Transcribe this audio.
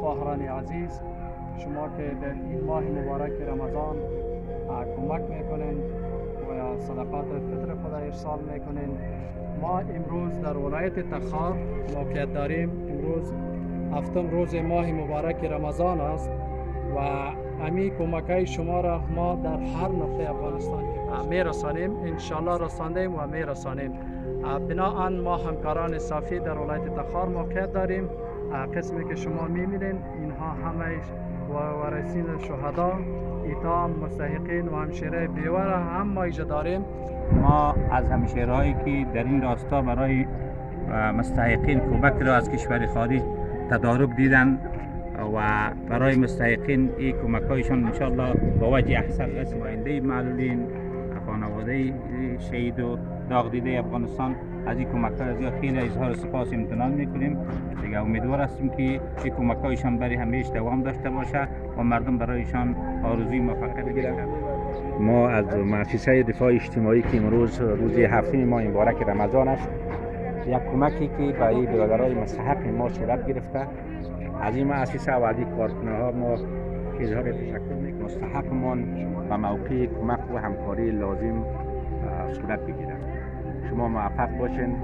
خواهران عزیز، شما که در این ماه مبارک رمضان کمک میکنین و صدقات فطر خود ارسال میکنین. ما امروز در ولایت تخار موقعیت داریم. امروز هفتم روز ماه مبارک رمضان است و امی کمکای شما را ما در هر نقطه افغانستان میرسانیم. انشالله رساندیم و میرسانیم. بناهن ما همکاران صافی در ولایت تخار موقعیت داریم. قسمی که شما میبینین اینها همه وارثین شهدا، ایتام، مستحقین و همشیره بیوه هم ما ایجا داریم. ما از همشیرهایی که در این راستا برای مستحقین کمک را از کشور خارج تدارک دیدن و برای مستحقین این کمک هایشان انشاءالله با وجه احسن رسم آینده معلولین، خانواده شهید و داغ دیده افغانستان از این کمک های خیلی اظهار سپاس امتنان میکنیم. دیگه امیدوار هستیم که این کمک هایشان برای همیشه دوام داشته باشه و مردم برایشان آرزوی موفقیت بگیرند. ما از مؤسسه دفاع اجتماعی که امروز روز هفتم ماه مبارک رمضان است، یک کمکی که برای برادرای مستحق ما صورت گرفته، از این مؤسسه و از این کارکنانها ما اظهار تشکر میکنیم. مستحقمان و موقع کمک و همکاری لازم صورت بگیرند. شما موفق باشین.